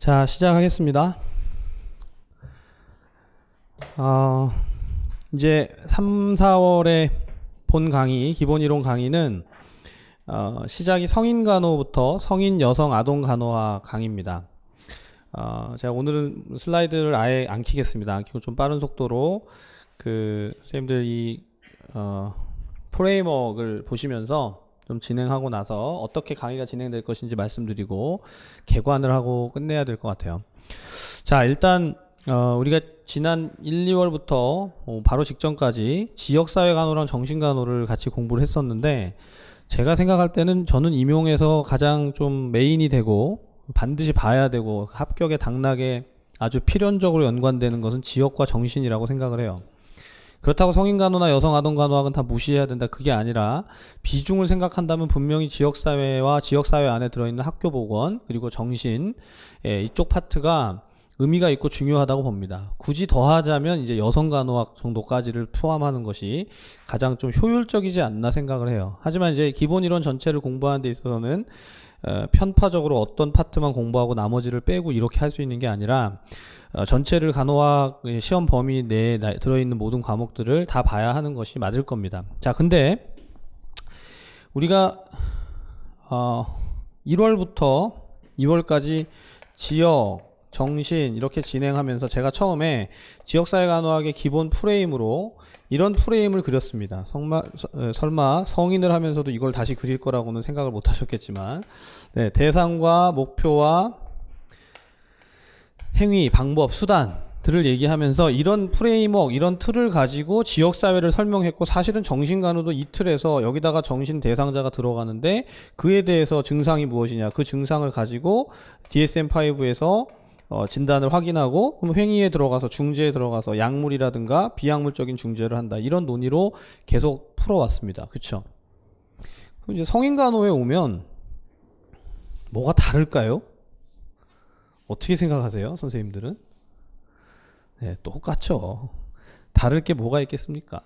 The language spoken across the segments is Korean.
자, 시작하겠습니다. 이제 3, 4월에 본 강의, 기본이론 강의는 시작이 성인간호부터 성인 여성 아동 간호화 강의입니다. 제가 오늘은 슬라이드를 아예 안 켜겠습니다. 안 켜고 좀 빠른 속도로 선생님들 이 프레임워크를 보시면서 좀 진행하고 나서 어떻게 강의가 진행될 것인지 말씀드리고 개관을 하고 끝내야 될 것 같아요. 자, 일단 우리가 지난 1, 2월부터 바로 직전까지 지역사회 간호랑 정신간호를 같이 공부를 했었는데, 제가 생각할 때는 저는 임용에서 가장 좀 메인이 되고 반드시 봐야 되고 합격에 당락에 아주 필연적으로 연관되는 것은 지역과 정신이라고 생각을 해요. 그렇다고 성인간호나 여성아동간호학은 다 무시해야 된다, 그게 아니라 비중을 생각한다면 분명히 지역사회와 지역사회 안에 들어있는 학교보건 그리고 정신, 이쪽 파트가 의미가 있고 중요하다고 봅니다. 굳이 더하자면 이제 여성간호학 정도까지를 포함하는 것이 가장 좀 효율적이지 않나 생각을 해요. 하지만 이제 기본이론 전체를 공부하는 데 있어서는 편파적으로 어떤 파트만 공부하고 나머지를 빼고 이렇게 할 수 있는 게 아니라 전체를 간호학 시험 범위 내에 들어있는 모든 과목들을 다 봐야 하는 것이 맞을 겁니다. 자, 근데 우리가 1월부터 2월까지 지역, 정신 이렇게 진행하면서 제가 처음에 지역사회 간호학의 기본 프레임으로 이런 프레임을 그렸습니다. 설마 성인을 하면서도 이걸 다시 그릴 거라고는 생각을 못 하셨겠지만, 네, 대상과 목표와 행위, 방법, 수단들을 얘기하면서 이런 프레임워크, 이런 틀을 가지고 지역사회를 설명했고, 사실은 정신간호도 이 틀에서 여기다가 정신 대상자가 들어가는데 그에 대해서 증상이 무엇이냐, 그 증상을 가지고 DSM-5에서 진단을 확인하고, 그럼 행위에 들어가서 중재에 들어가서 약물이라든가 비약물적인 중재를 한다, 이런 논의로 계속 풀어왔습니다. 그쵸? 그럼 이제 성인간호에 오면 뭐가 다를까요? 어떻게 생각하세요, 선생님들은? 네, 똑같죠. 다를 게 뭐가 있겠습니까?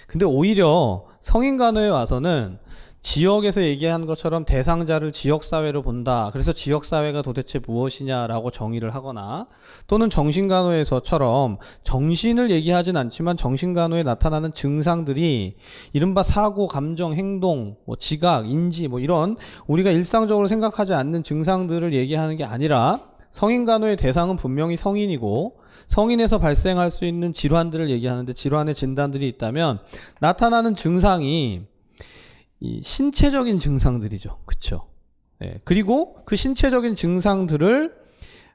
근데 오히려 성인간호에 와서는 지역에서 얘기한 것처럼 대상자를 지역사회로 본다, 그래서 지역사회가 도대체 무엇이냐라고 정의를 하거나, 또는 정신간호에서처럼 정신을 얘기하진 않지만 정신간호에 나타나는 증상들이 이른바 사고, 감정, 행동, 지각, 인지 이런 우리가 일상적으로 생각하지 않는 증상들을 얘기하는 게 아니라, 성인간호의 대상은 분명히 성인이고 성인에서 발생할 수 있는 질환들을 얘기하는데, 질환의 진단들이 있다면 나타나는 증상이 이 신체적인 증상들이죠. 그쵸? 네. 그리고 그 신체적인 증상들을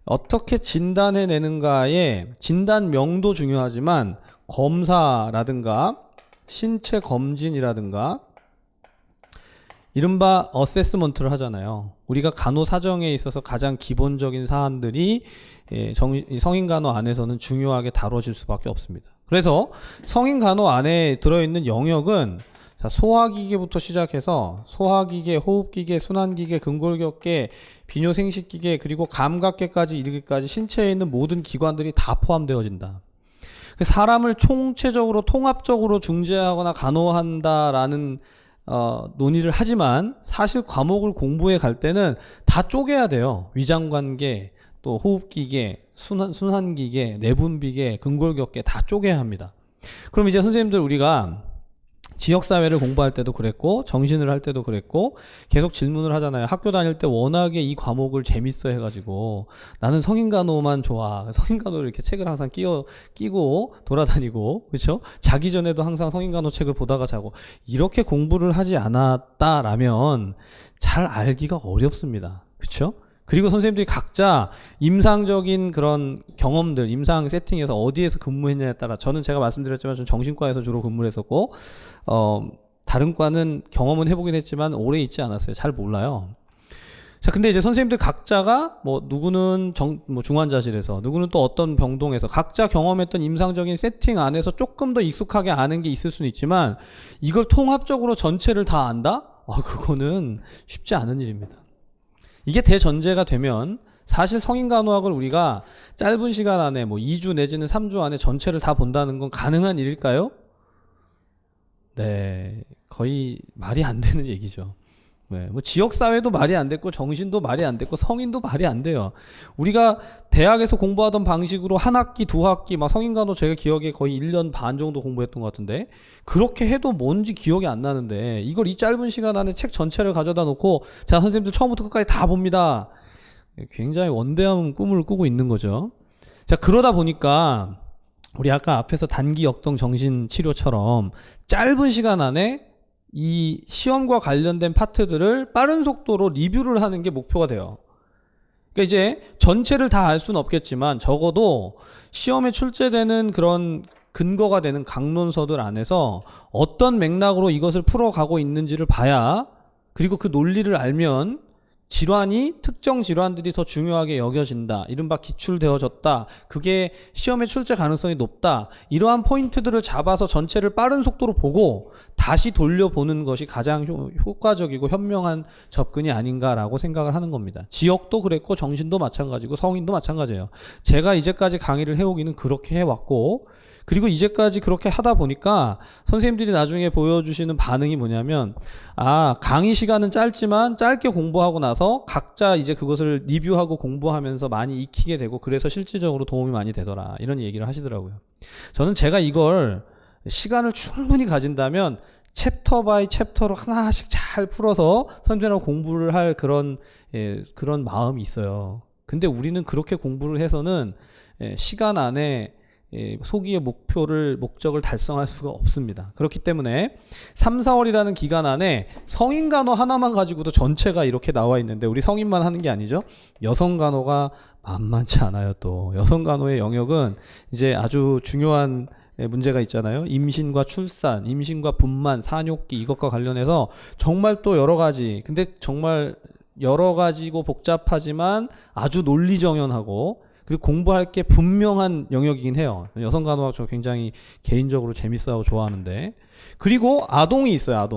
어떻게 진단해내는가의 진단명도 중요하지만, 검사라든가 신체 검진이라든가 이른바 어세스먼트를 하잖아요. 우리가 간호 사정에 있어서 가장 기본적인 사안들이 성인간호 안에서는 중요하게 다뤄질 수밖에 없습니다. 그래서 성인간호 안에 들어있는 영역은 소화기계부터 시작해서 소화기계, 호흡기계, 순환기계, 근골격계, 비뇨생식기계, 그리고 감각계까지 이르기까지 신체에 있는 모든 기관들이 다 포함되어진다. 사람을 총체적으로 통합적으로 중재하거나 간호한다라는 논의를 하지만, 사실 과목을 공부해 갈 때는 다 쪼개야 돼요. 위장관계, 또 호흡기계, 순환기계, 내분비계, 근골격계 다 쪼개야 합니다. 그럼 이제 선생님들, 우리가 지역사회를 공부할 때도 그랬고 정신을 할 때도 그랬고 계속 질문을 하잖아요. 학교 다닐 때 워낙에 이 과목을 재밌어 해가지고 나는 성인간호만 좋아, 성인간호를 이렇게 책을 항상 끼고 돌아다니고, 그렇죠? 자기 전에도 항상 성인간호 책을 보다가 자고, 이렇게 공부를 하지 않았다라면 잘 알기가 어렵습니다. 그렇죠? 그리고 선생님들이 각자 임상적인 그런 경험들, 임상 세팅에서 어디에서 근무했냐에 따라, 저는 제가 말씀드렸지만 전 정신과에서 주로 근무를 했었고, 다른 과는 경험은 해보긴 했지만 오래 있지 않았어요. 잘 몰라요. 자, 근데 이제 선생님들 각자가 누구는 중환자실에서, 누구는 또 어떤 병동에서 각자 경험했던 임상적인 세팅 안에서 조금 더 익숙하게 아는 게 있을 수는 있지만, 이걸 통합적으로 전체를 다 안다? 그거는 쉽지 않은 일입니다. 이게 대전제가 되면 사실 성인간호학을 우리가 짧은 시간 안에 2주 내지는 3주 안에 전체를 다 본다는 건 가능한 일일까요? 네, 거의 말이 안 되는 얘기죠. 네, 뭐 지역사회도 말이 안 됐고 정신도 말이 안 됐고 성인도 말이 안 돼요. 우리가 대학에서 공부하던 방식으로 한 학기, 두 학기, 막 성인간호 제가 기억에 거의 1년 반 정도 공부했던 것 같은데 그렇게 해도 뭔지 기억이 안 나는데 이걸 이 짧은 시간 안에 책 전체를 가져다 놓고 자 선생님들 처음부터 끝까지 다 봅니다. 굉장히 원대한 꿈을 꾸고 있는 거죠. 자 그러다 보니까 우리 아까 앞에서 단기 역동 정신치료처럼 짧은 시간 안에 이 시험과 관련된 파트들을 빠른 속도로 리뷰를 하는 게 목표가 돼요. 그러니까 이제 전체를 다 알 수는 없겠지만 적어도 시험에 출제되는 그런 근거가 되는 강론서들 안에서 어떤 맥락으로 이것을 풀어가고 있는지를 봐야 그리고 그 논리를 알면 질환이 특정 질환들이 더 중요하게 여겨진다. 이른바 기출되어졌다. 그게 시험에 출제 가능성이 높다. 이러한 포인트들을 잡아서 전체를 빠른 속도로 보고 다시 돌려보는 것이 가장 효과적이고 현명한 접근이 아닌가라고 생각을 하는 겁니다. 지역도 그랬고 정신도 마찬가지고 성인도 마찬가지예요. 제가 이제까지 강의를 해오기는 그렇게 해왔고 그리고 이제까지 그렇게 하다 보니까 선생님들이 나중에 보여주시는 반응이 뭐냐면 아 강의 시간은 짧지만 짧게 공부하고 나서 각자 이제 그것을 리뷰하고 공부하면서 많이 익히게 되고 그래서 실질적으로 도움이 많이 되더라 이런 얘기를 하시더라고요. 저는 제가 이걸 시간을 충분히 가진다면 챕터 바이 챕터로 하나씩 잘 풀어서 선생님하고 공부를 할 그런 마음이 있어요. 근데 우리는 그렇게 공부를 해서는 시간 안에 소기의 목적을 달성할 수가 없습니다. 그렇기 때문에 3, 4월이라는 기간 안에 성인 간호 하나만 가지고도 전체가 이렇게 나와 있는데 우리 성인만 하는 게 아니죠. 여성 간호가 만만치 않아요. 또 여성 간호의 영역은 이제 아주 중요한 문제가 있잖아요. 임신과 출산, 임신과 분만, 산욕기 이것과 관련해서 정말 또 여러 가지 근데 정말 여러 가지고 복잡하지만 아주 논리정연하고 그리고 공부할 게 분명한 영역이긴 해요. 여성 간호학 저 굉장히 개인적으로 재밌어하고 좋아하는데 그리고 아동이 있어요.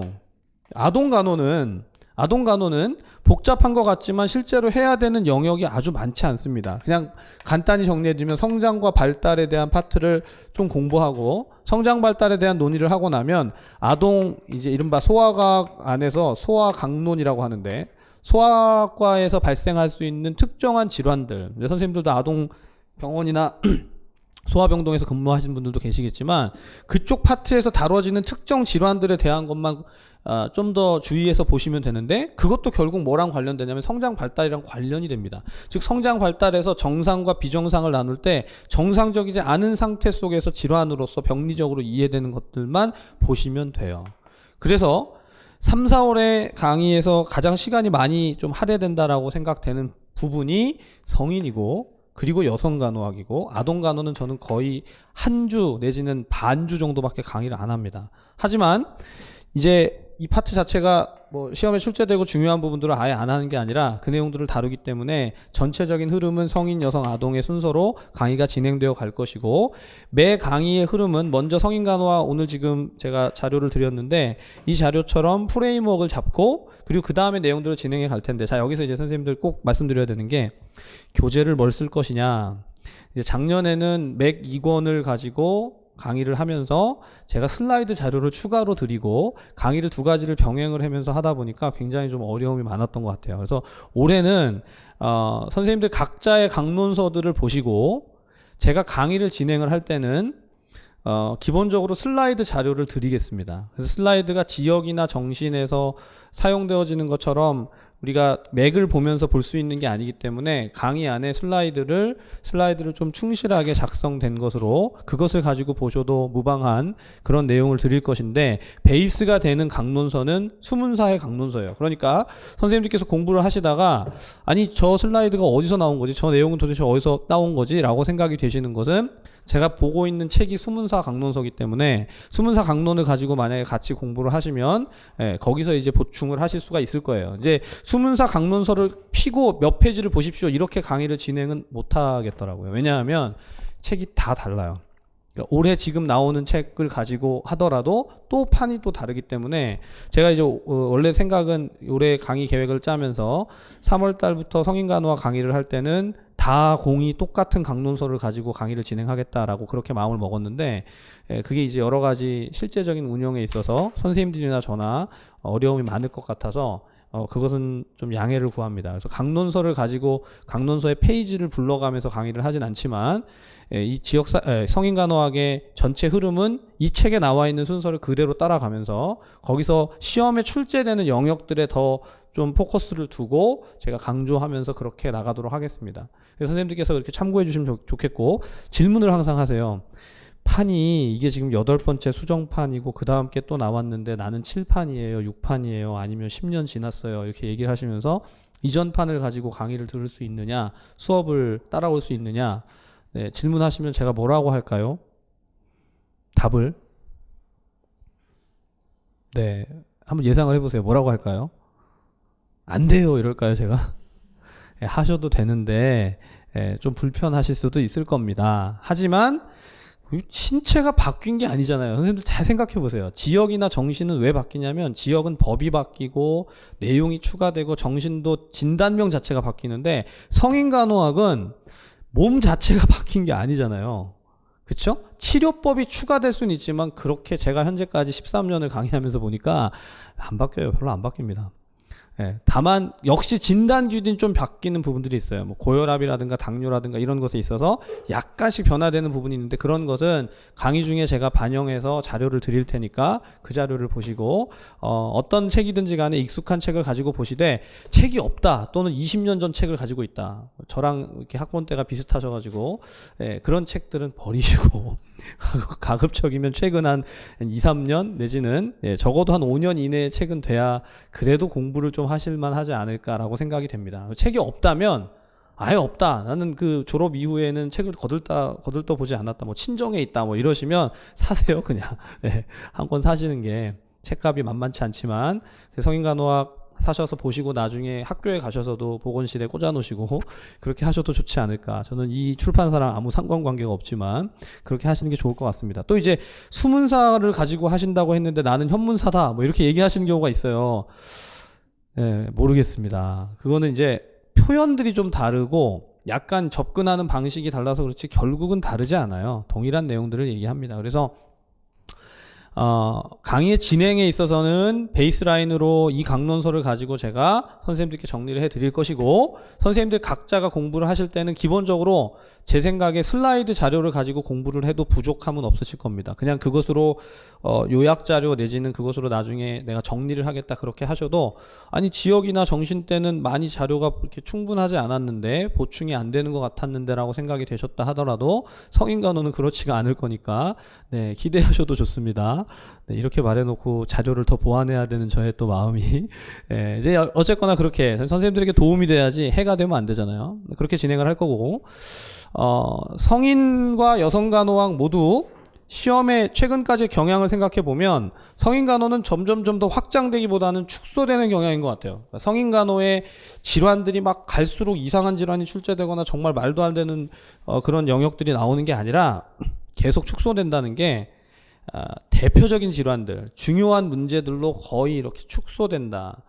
아동 간호는 복잡한 것 같지만 실제로 해야 되는 영역이 아주 많지 않습니다. 그냥 간단히 정리해드리면 성장과 발달에 대한 파트를 좀 공부하고 성장 발달에 대한 논의를 하고 나면 아동 이제 이른바 소아과학 안에서 소아강론이라고 하는데 소아과에서 발생할 수 있는 특정한 질환들 선생님들도 아동병원이나 소아병동에서 근무하신 분들도 계시겠지만 그쪽 파트에서 다뤄지는 특정 질환들에 대한 것만 좀 더 주의해서 보시면 되는데 그것도 결국 뭐랑 관련되냐면 성장 발달이랑 관련이 됩니다. 즉 성장 발달에서 정상과 비정상을 나눌 때 정상적이지 않은 상태 속에서 질환으로서 병리적으로 이해되는 것들만 보시면 돼요. 그래서 3, 4월의 강의에서 가장 시간이 많이 좀 할애된다라고 생각되는 부분이 성인이고 그리고 여성 간호학이고 아동 간호는 저는 거의 한 주 내지는 반주 정도밖에 강의를 안 합니다. 하지만 이제 이 파트 자체가 뭐 시험에 출제되고 중요한 부분들을 아예 안 하는 게 아니라 그 내용들을 다루기 때문에 전체적인 흐름은 성인, 여성, 아동의 순서로 강의가 진행되어 갈 것이고 매 강의의 흐름은 먼저 성인 간호와 오늘 지금 제가 자료를 드렸는데 이 자료처럼 프레임워크를 잡고 그리고 그 다음에 내용들을 진행해 갈 텐데 자 여기서 이제 선생님들 꼭 말씀드려야 되는 게 교재를 뭘 쓸 것이냐 이제 작년에는 맥 2권을 가지고 강의를 하면서 제가 슬라이드 자료를 추가로 드리고 강의를 두 가지를 병행을 하면서 하다 보니까 굉장히 좀 어려움이 많았던 것 같아요. 그래서 올해는 선생님들 각자의 강론서들을 보시고 제가 강의를 진행을 할 때는 기본적으로 슬라이드 자료를 드리겠습니다. 그래서 슬라이드가 지역이나 정신에서 사용되어지는 것처럼 우리가 맥을 보면서 볼 수 있는 게 아니기 때문에 강의 안에 슬라이드를 좀 충실하게 작성된 것으로 그것을 가지고 보셔도 무방한 그런 내용을 드릴 것인데 베이스가 되는 강론서는 수문사의 강론서예요. 그러니까 선생님들께서 공부를 하시다가 아니 저 슬라이드가 어디서 나온 거지? 저 내용은 도대체 어디서 따온 거지? 라고 생각이 되시는 것은 제가 보고 있는 책이 수문사 강론서기 때문에 수문사 강론을 가지고 만약에 같이 공부를 하시면 거기서 이제 보충을 하실 수가 있을 거예요. 이제 수문사 강론서를 피고 몇 페이지를 보십시오. 이렇게 강의를 진행은 못 하겠더라고요. 왜냐하면 책이 다 달라요. 그러니까 올해 지금 나오는 책을 가지고 하더라도 또 판이 또 다르기 때문에 제가 이제 원래 생각은 올해 강의 계획을 짜면서 3월 달부터 성인간호학 강의를 할 때는 다 공이 똑같은 강론서를 가지고 강의를 진행하겠다라고 그렇게 마음을 먹었는데 그게 이제 여러 가지 실제적인 운영에 있어서 선생님들이나 저나 어려움이 많을 것 같아서 그것은 좀 양해를 구합니다. 그래서 강론서를 가지고 강론서의 페이지를 불러가면서 강의를 하진 않지만 이 성인간호학의 전체 흐름은 이 책에 나와 있는 순서를 그대로 따라가면서 거기서 시험에 출제되는 영역들에 더 좀 포커스를 두고 제가 강조하면서 그렇게 나가도록 하겠습니다. 그래서 선생님들께서 그렇게 참고해 주시면 좋겠고, 질문을 항상 하세요. 판이 이게 지금 8번째 수정판이고 그 다음 게 또 나왔는데 나는 7판이에요, 6판이에요, 아니면 10년 지났어요, 이렇게 얘기를 하시면서 이전 판을 가지고 강의를 들을 수 있느냐, 수업을 따라올 수 있느냐, 네, 질문하시면 제가 뭐라고 할까요? 답을 네, 한번 예상을 해보세요. 뭐라고 할까요? 안 돼요, 이럴까요, 제가? 예, 하셔도 되는데 좀 불편하실 수도 있을 겁니다. 하지만 신체가 바뀐 게 아니잖아요. 선생님들 잘 생각해 보세요. 지역이나 정신은 왜 바뀌냐면, 지역은 법이 바뀌고 내용이 추가되고 정신도 진단명 자체가 바뀌는데, 성인간호학은 몸 자체가 바뀐 게 아니잖아요. 그쵸? 치료법이 추가될 수는 있지만 그렇게 제가 현재까지 13년을 강의하면서 보니까 안 바뀌어요. 별로 안 바뀝니다. 예, 다만 역시 진단 기준이 좀 바뀌는 부분들이 있어요. 뭐 고혈압이라든가 당뇨라든가 이런 것에 있어서 약간씩 변화되는 부분이 있는데, 그런 것은 강의 중에 제가 반영해서 자료를 드릴 테니까 그 자료를 보시고 어떤 책이든지 간에 익숙한 책을 가지고 보시되, 책이 없다 또는 20년 전 책을 가지고 있다, 저랑 이렇게 학번 때가 비슷하셔가지고 그런 책들은 버리시고 가급적이면 최근 한 2, 3년 내지는 적어도 한 5년 이내의 책은 돼야 그래도 공부를 좀 하실만 하지 않을까라고 생각이 됩니다. 책이 없다면 아예 없다, 나는 그 졸업 이후에는 책을 거들떠 보지 않았다, 뭐 친정에 있다, 뭐 이러시면 사세요. 그냥 한 권 사시는 게 책값이 만만치 않지만 성인간호학 사셔서 보시고 나중에 학교에 가셔서도 보건실에 꽂아 놓으시고 그렇게 하셔도 좋지 않을까. 저는 이 출판사랑 아무 상관관계가 없지만 그렇게 하시는 게 좋을 것 같습니다. 또 이제 수문사를 가지고 하신다고 했는데 나는 현문사다, 뭐 이렇게 얘기하시는 경우가 있어요. 모르겠습니다. 그거는 이제 표현들이 좀 다르고 약간 접근하는 방식이 달라서 그렇지 결국은 다르지 않아요. 동일한 내용들을 얘기합니다. 그래서 강의의 진행에 있어서는 베이스라인으로 이 강론서를 가지고 제가 선생님들께 정리를 해 드릴 것이고, 선생님들 각자가 공부를 하실 때는 기본적으로 제 생각에 슬라이드 자료를 가지고 공부를 해도 부족함은 없으실 겁니다. 그냥 그것으로 요약 자료 내지는 그것으로 나중에 내가 정리를 하겠다, 그렇게 하셔도, 아니 지역이나 정신 때는 많이 자료가 그렇게 충분하지 않았는데 보충이 안 되는 것 같았는데 라고 생각이 되셨다 하더라도 성인간호는 그렇지가 않을 거니까 기대하셔도 좋습니다. 이렇게 말해놓고 자료를 더 보완해야 되는 저의 또 마음이 이제 어쨌거나 그렇게 선생님들에게 도움이 돼야지 해가 되면 안 되잖아요. 그렇게 진행을 할 거고, 성인과 여성간호학 모두 시험의 최근까지 경향을 생각해 보면 성인간호는 점점 더 확장되기보다는 축소되는 경향인 것 같아요. 그러니까 성인간호의 질환들이 막 갈수록 이상한 질환이 출제되거나 정말 말도 안 되는 그런 영역들이 나오는 게 아니라 계속 축소된다는 게, 대표적인 질환들, 중요한 문제들로 거의 이렇게 축소된다,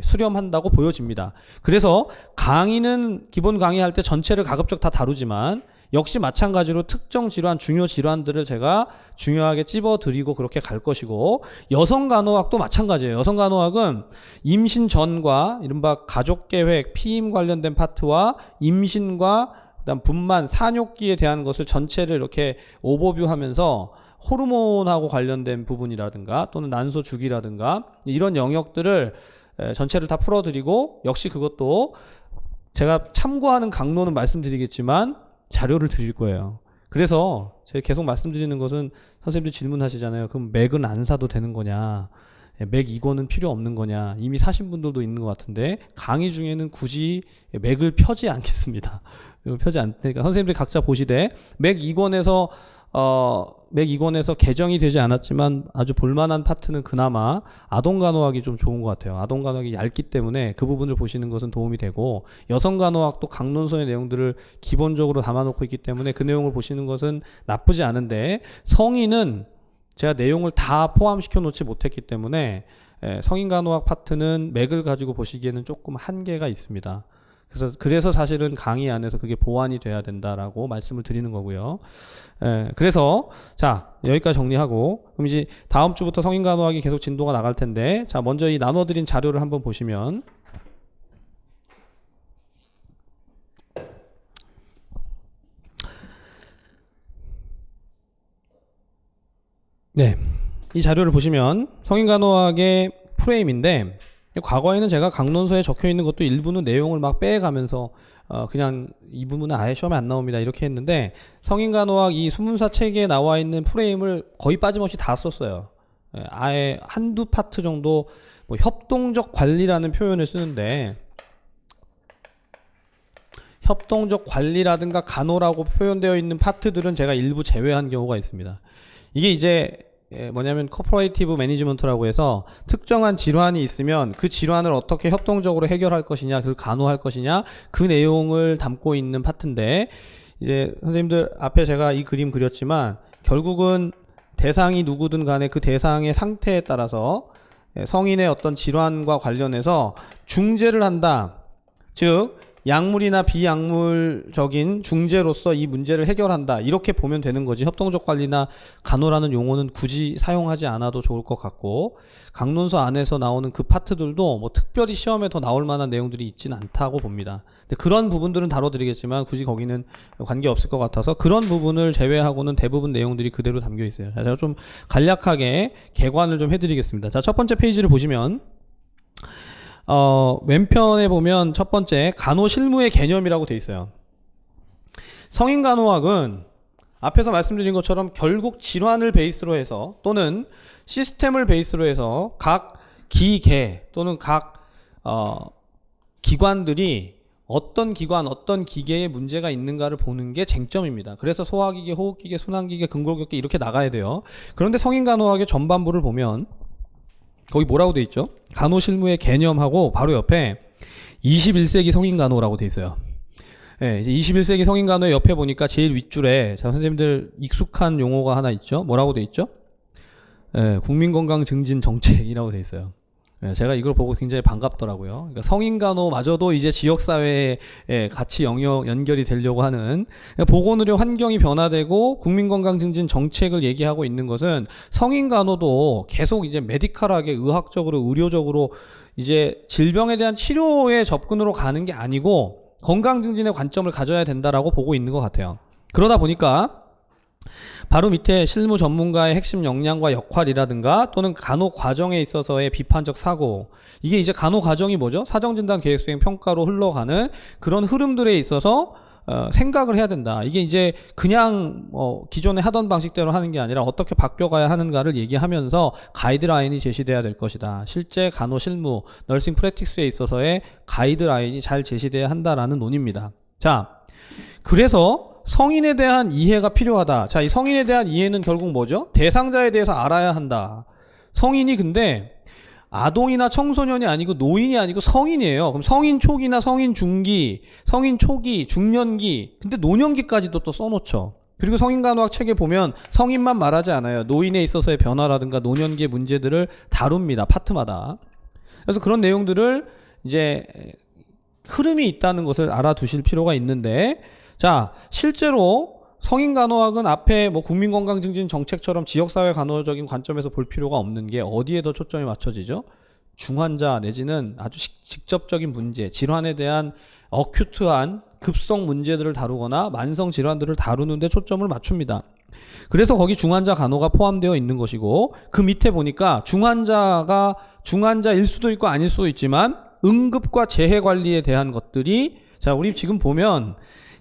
수렴한다고 보여집니다. 그래서 강의는 기본 강의할 때 전체를 가급적 다 다루지만 역시 마찬가지로 특정 질환, 중요 질환들을 제가 중요하게 찝어드리고 그렇게 갈 것이고, 여성간호학도 마찬가지예요. 여성간호학은 임신 전과 이른바 가족계획, 피임 관련된 파트와 임신과 그다음 분만, 산욕기에 대한 것을 전체를 이렇게 오버뷰하면서 호르몬하고 관련된 부분이라든가 또는 난소 주기라든가 이런 영역들을 전체를 다 풀어드리고, 역시 그것도 제가 참고하는 강론은 말씀드리겠지만 자료를 드릴 거예요. 그래서 제가 계속 말씀드리는 것은, 선생님들 질문하시잖아요. 그럼 맥은 안 사도 되는 거냐, 맥 이거는 필요 없는 거냐, 이미 사신 분들도 있는 것 같은데 강의 중에는 굳이 맥을 펴지 않겠습니다. 펴지 않으니까 선생님들 각자 보시되, 맥 2권에서 개정이 되지 않았지만 아주 볼만한 파트는 그나마 아동간호학이 좀 좋은 것 같아요. 아동간호학이 얇기 때문에 그 부분을 보시는 것은 도움이 되고, 여성간호학도 강론서의 내용들을 기본적으로 담아놓고 있기 때문에 그 내용을 보시는 것은 나쁘지 않은데, 성인은 제가 내용을 다 포함시켜 놓지 못했기 때문에 성인간호학 파트는 맥을 가지고 보시기에는 조금 한계가 있습니다. 그래서 사실은 강의 안에서 그게 보완이 돼야 된다라고 말씀을 드리는 거고요. 그래서 자, 여기까지 정리하고 그럼 이제 다음 주부터 성인간호학이 계속 진도가 나갈 텐데, 자, 먼저 이 나눠드린 자료를 한번 보시면, 네, 이 자료를 보시면 성인간호학의 프레임인데, 과거에는 제가 강론서에 적혀 있는 것도 일부는 내용을 막 빼가면서 그냥 이 부분은 아예 시험에 안 나옵니다 이렇게 했는데, 성인간호학 이 수문사 책에 나와 있는 프레임을 거의 빠짐없이 다 썼어요. 아예 한두 파트 정도 뭐 협동적 관리라는 표현을 쓰는데, 협동적 관리라든가 간호라고 표현되어 있는 파트들은 제가 일부 제외한 경우가 있습니다. 이게 이제 뭐냐면 코퍼레이티브 매니지먼트라고 해서 특정한 질환이 있으면 그 질환을 어떻게 협동적으로 해결할 것이냐, 그걸 간호할 것이냐, 그 내용을 담고 있는 파트인데, 이제 선생님들 앞에 제가 이 그림 그렸지만 결국은 대상이 누구든 간에 그 대상의 상태에 따라서 성인의 어떤 질환과 관련해서 중재를 한다. 즉 약물이나 비약물적인 중재로서 이 문제를 해결한다, 이렇게 보면 되는 거지, 협동적 관리나 간호라는 용어는 굳이 사용하지 않아도 좋을 것 같고, 강론서 안에서 나오는 그 파트들도 뭐 특별히 시험에 더 나올 만한 내용들이 있지는 않다고 봅니다. 근데 그런 부분들은 다뤄드리겠지만 굳이 거기는 관계없을 것 같아서 그런 부분을 제외하고는 대부분 내용들이 그대로 담겨 있어요. 자, 제가 좀 간략하게 개관을 좀 해드리겠습니다. 자, 첫 번째 페이지를 보시면 왼편에 보면 첫 번째 간호실무의 개념이라고 되어 있어요. 성인간호학은 앞에서 말씀드린 것처럼 결국 질환을 베이스로 해서 또는 시스템을 베이스로 해서 각 기계 또는 각 기관들이 어떤 기관, 어떤 기계에 문제가 있는가를 보는 게 쟁점입니다. 그래서 소화기계, 호흡기계, 순환기계, 근골격계 이렇게 나가야 돼요. 그런데 성인간호학의 전반부를 보면 거기 뭐라고 돼 있죠? 간호실무의 개념하고 바로 옆에 21세기 성인간호라고 돼 있어요. 예, 이제 21세기 성인간호의 옆에 보니까 제일 윗줄에, 자, 선생님들 익숙한 용어가 하나 있죠? 뭐라고 돼 있죠? 예, 국민건강증진정책이라고 돼 있어요. 예, 제가 이걸 보고 굉장히 반갑더라고요. 그러니까 성인간호마저도 이제 지역사회에 같이 연결이 되려고 하는, 그러니까 보건의료 환경이 변화되고 국민건강증진정책을 얘기하고 있는 것은 성인간호도 계속 이제 메디컬하게 의학적으로 의료적으로 이제 질병에 대한 치료의 접근으로 가는 게 아니고 건강증진의 관점을 가져야 된다라고 보고 있는 것 같아요. 그러다 보니까 바로 밑에 실무 전문가의 핵심 역량과 역할이라든가 또는 간호 과정에 있어서의 비판적 사고, 이게 이제 간호 과정이 뭐죠? 사정진단 계획 수행 평가로 흘러가는 그런 흐름들에 있어서 생각을 해야 된다. 이게 이제 그냥 기존에 하던 방식대로 하는 게 아니라 어떻게 바뀌어가야 하는가를 얘기하면서 가이드라인이 제시돼야 될 것이다. 실제 간호 실무, 너싱 프랙티스에 있어서의 가이드라인이 잘 제시돼야 한다라는 논의입니다. 자, 그래서 성인에 대한 이해가 필요하다. 자, 이 성인에 대한 이해는 결국 뭐죠? 대상자에 대해서 알아야 한다. 성인이 근데 아동이나 청소년이 아니고 노인이 아니고 성인이에요. 그럼 성인 초기나 성인 중기, 성인 초기, 중년기, 근데 노년기까지도 또 써놓죠. 그리고 성인간호학 책에 보면 성인만 말하지 않아요. 노인에 있어서의 변화라든가 노년기의 문제들을 다룹니다. 파트마다. 그래서 그런 내용들을 이제 흐름이 있다는 것을 알아두실 필요가 있는데, 자, 실제로 성인간호학은 앞에 뭐 국민건강증진정책처럼 지역사회 간호적인 관점에서 볼 필요가 없는 게 어디에 더 초점이 맞춰지죠? 중환자 내지는 아주 직접적인 문제, 질환에 대한 어큐트한 급성 문제들을 다루거나 만성 질환들을 다루는 데 초점을 맞춥니다. 그래서 거기 중환자 간호가 포함되어 있는 것이고, 그 밑에 보니까 중환자가 중환자일 수도 있고 아닐 수도 있지만 응급과 재해 관리에 대한 것들이, 자, 우리 지금 보면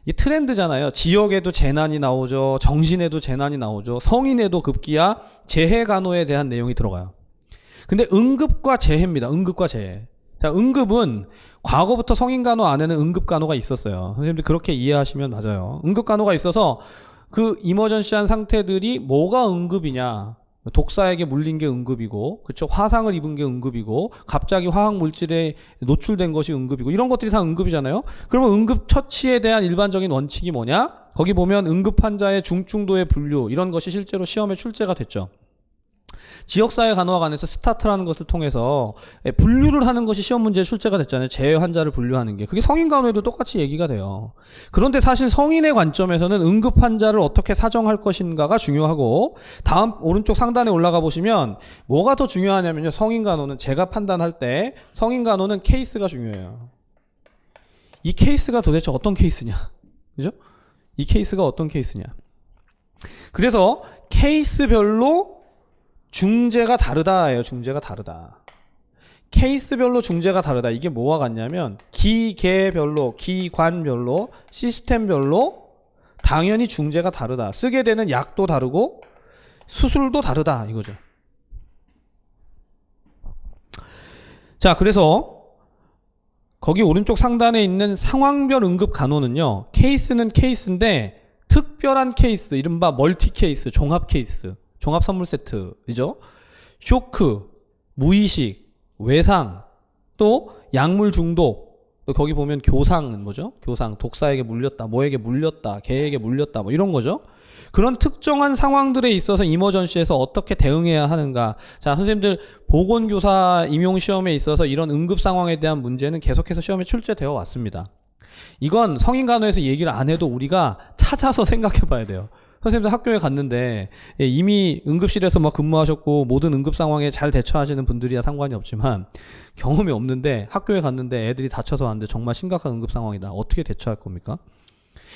이 트렌드잖아요. 지역에도 재난이 나오죠. 정신에도 재난이 나오죠. 성인에도 급기야 재해 간호에 대한 내용이 들어가요. 근데 응급과 재해입니다. 응급과 재해. 자, 응급은 과거부터 성인 간호 안에는 응급 간호가 있었어요. 선생님들 그렇게 이해하시면 맞아요. 응급 간호가 있어서 그 이머전시한 상태들이 뭐가 응급이냐? 독사에게 물린 게 응급이고, 그쵸? 화상을 입은 게 응급이고, 갑자기 화학 물질에 노출된 것이 응급이고, 이런 것들이 다 응급이잖아요. 그러면 응급 처치에 대한 일반적인 원칙이 뭐냐? 거기 보면 응급 환자의 중증도의 분류, 이런 것이 실제로 시험에 출제가 됐죠. 지역사회 간호학 안에서 스타트라는 것을 통해서 분류를 하는 것이 시험 문제의 출제가 됐잖아요. 재해 환자를 분류하는 게. 그게 성인 간호에도 똑같이 얘기가 돼요. 그런데 사실 성인의 관점에서는 응급 환자를 어떻게 사정할 것인가가 중요하고, 다음 오른쪽 상단에 올라가 보시면 뭐가 더 중요하냐면요. 성인 간호는 제가 판단할 때 성인 간호는 케이스가 중요해요. 이 케이스가 도대체 어떤 케이스냐? 그죠? 이 케이스가 어떤 케이스냐? 그래서 케이스별로 중재가 다르다예요. 중재가 다르다. 케이스별로 중재가 다르다. 이게 뭐와 같냐면 기계별로, 기관별로, 시스템별로 당연히 중재가 다르다. 쓰게 되는 약도 다르고 수술도 다르다 이거죠. 자, 그래서 거기 오른쪽 상단에 있는 상황별 응급 간호는요, 케이스는 케이스인데 특별한 케이스, 이른바 멀티 케이스, 종합 케이스, 종합 선물 세트이죠. 쇼크, 무의식, 외상, 또 약물 중독, 또 거기 보면 교상은 뭐죠? 교상, 독사에게 물렸다, 뭐에게 물렸다, 개에게 물렸다, 뭐 이런 거죠. 그런 특정한 상황들에 있어서 이머전시에서 어떻게 대응해야 하는가. 자, 선생님들 보건교사 임용시험에 있어서 이런 응급 상황에 대한 문제는 계속해서 시험에 출제되어 왔습니다. 이건 성인간호에서 얘기를 안 해도 우리가 찾아서 생각해 봐야 돼요. 선생님들 학교에 갔는데 이미 응급실에서 막 근무하셨고 모든 응급 상황에 잘 대처하시는 분들이야 상관이 없지만, 경험이 없는데 학교에 갔는데 애들이 다쳐서 왔는데 정말 심각한 응급 상황이다. 어떻게 대처할 겁니까?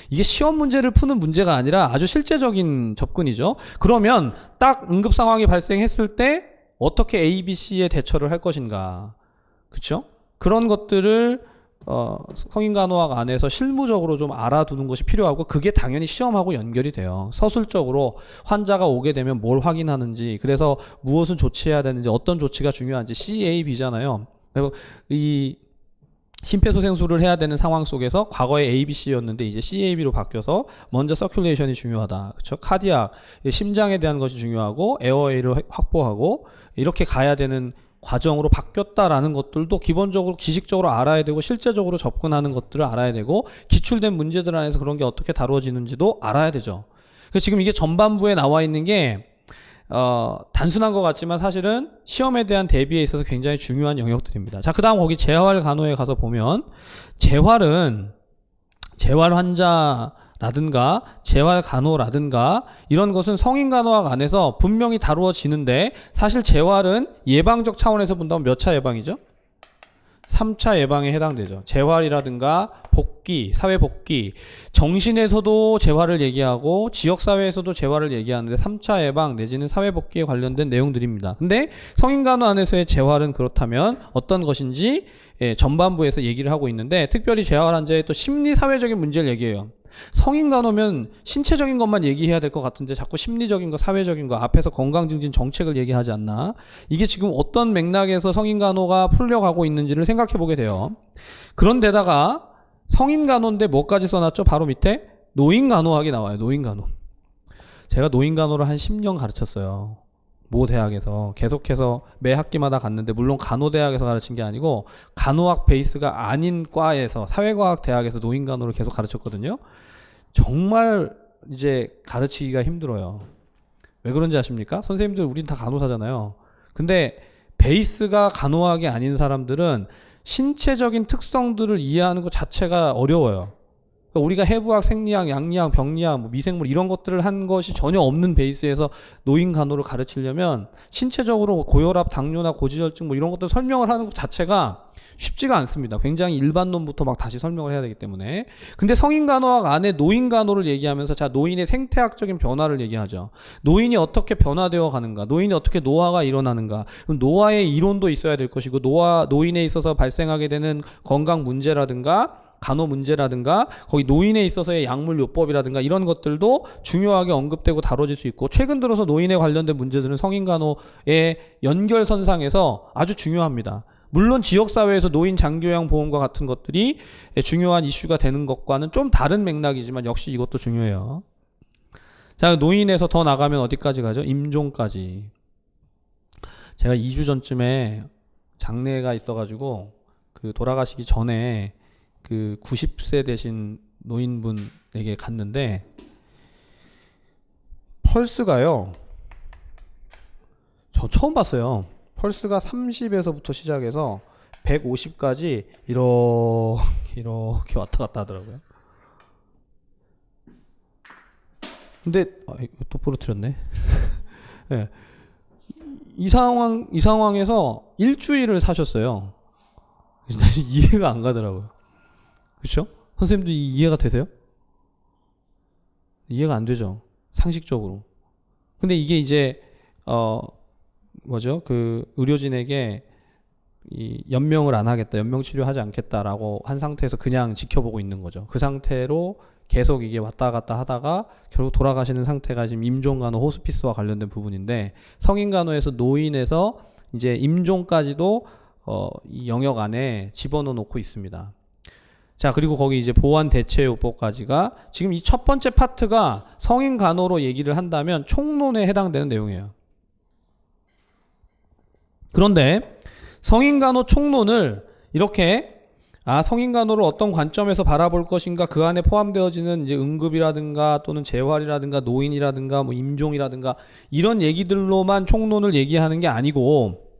이게 시험 문제를 푸는 문제가 아니라 아주 실제적인 접근이죠. 그러면 딱 응급 상황이 발생했을 때 어떻게 A, B, C에 대처를 할 것인가. 그렇죠? 그런 것들을 성인간호학 안에서 실무적으로 좀 알아두는 것이 필요하고, 그게 당연히 시험하고 연결이 돼요. 서술적으로 환자가 오게 되면 뭘 확인하는지, 그래서 무엇을 조치해야 되는지, 어떤 조치가 중요한지, C, A, B잖아요. 그리고 이 심폐소생술을 해야 되는 상황 속에서 과거에 ABC였는데 이제 CAB로 바뀌어서 먼저 서큘레이션이 중요하다. 그렇죠? 카디악, 심장에 대한 것이 중요하고 에어웨이를 확보하고 이렇게 가야 되는 과정으로 바뀌었다라는 것들도 기본적으로 기식적으로 알아야 되고, 실제적으로 접근하는 것들을 알아야 되고, 기출된 문제들 안에서 그런 게 어떻게 다루어지는지도 알아야 되죠. 그래서 지금 이게 전반부에 나와 있는 게 단순한 것 같지만 사실은 시험에 대한 대비에 있어서 굉장히 중요한 영역들입니다. 자, 그 다음 거기 재활 간호에 가서 보면, 재활은 재활 환자라든가 재활 간호라든가 이런 것은 성인 간호학 안에서 분명히 다루어지는데, 사실 재활은 예방적 차원에서 본다면 몇 차 예방이죠? 3차 예방에 해당되죠. 재활이라든가 복귀, 사회 복귀, 정신에서도 재활을 얘기하고 지역사회에서도 재활을 얘기하는데 3차 예방 내지는 사회 복귀에 관련된 내용들입니다. 근데 성인간호 안에서의 재활은 그렇다면 어떤 것인지 전반부에서 얘기를 하고 있는데, 특별히 재활 환자의 또 심리 사회적인 문제를 얘기해요. 성인간호면 신체적인 것만 얘기해야 될 것 같은데 자꾸 심리적인 거, 사회적인 거, 앞에서 건강증진 정책을 얘기하지 않나. 이게 지금 어떤 맥락에서 성인간호가 풀려가고 있는지를 생각해 보게 돼요. 그런데다가 성인간호인데 뭐까지 써놨죠? 바로 밑에 노인간호학이 나와요. 노인간호. 제가 노인간호를 한 10년 가르쳤어요. 모 대학에서 계속해서 매 학기마다 갔는데, 물론 간호대학에서 가르친 게 아니고 간호학 베이스가 아닌 과에서, 사회과학 대학에서 노인간호를 계속 가르쳤거든요. 정말 이제 가르치기가 힘들어요. 왜 그런지 아십니까? 선생님들 우린 다 간호사잖아요. 근데 베이스가 간호학이 아닌 사람들은 신체적인 특성들을 이해하는 것 자체가 어려워요. 그러니까 우리가 해부학, 생리학, 양리학, 병리학, 뭐 미생물 이런 것들을 한 것이 전혀 없는 베이스에서 노인 간호를 가르치려면 신체적으로 고혈압, 당뇨나 고지혈증 뭐 이런 것들 설명을 하는 것 자체가 쉽지가 않습니다. 굉장히 일반론부터 막 다시 설명을 해야 되기 때문에. 근데 성인 간호학 안에 노인 간호를 얘기하면서, 자, 노인의 생태학적인 변화를 얘기하죠. 노인이 어떻게 변화되어 가는가, 노인이 어떻게 노화가 일어나는가. 그럼 노화의 이론도 있어야 될 것이고, 노인에 있어서 발생하게 되는 건강 문제라든가 간호 문제라든가 거기 노인에 있어서의 약물 요법이라든가 이런 것들도 중요하게 언급되고 다뤄질 수 있고, 최근 들어서 노인에 관련된 문제들은 성인 간호의 연결선상에서 아주 중요합니다. 물론 지역사회에서 노인 장기요양 보험과 같은 것들이 중요한 이슈가 되는 것과는 좀 다른 맥락이지만 역시 이것도 중요해요. 자, 노인에서 더 나가면 어디까지 가죠? 임종까지. 제가 2주 전쯤에 장례가 있어가지고 그 돌아가시기 전에 그 90세 되신 노인분에게 갔는데, 펄스가요 저 처음 봤어요. 펄스가 30에서부터 시작해서 150까지 이렇게 왔다 갔다 하더라고요. 근데 이거 또 부러뜨렸네. 네. 이 상황에서 일주일을 사셨어요. 이해가 안 가더라고요. 그렇죠? 선생님도 이해가 되세요? 이해가 안 되죠. 상식적으로. 근데 이게 이제 그 의료진에게 이 연명을 안 하겠다, 연명 치료하지 않겠다라고 한 상태에서 그냥 지켜보고 있는 거죠. 그 상태로 계속 이게 왔다 갔다 하다가 결국 돌아가시는 상태가 지금 임종간호 호스피스와 관련된 부분인데, 성인간호에서 노인에서 이제 임종까지도 이 영역 안에 집어넣어 놓고 있습니다. 자, 그리고 거기 이제 보완 대체요법까지가 지금 이 첫 번째 파트가 성인간호로 얘기를 한다면 총론에 해당되는 내용이에요. 그런데 성인간호 총론을 이렇게 성인간호를 어떤 관점에서 바라볼 것인가, 그 안에 포함되어지는 이제 응급이라든가 또는 재활이라든가 노인이라든가 뭐 임종이라든가 이런 얘기들로만 총론을 얘기하는 게 아니고,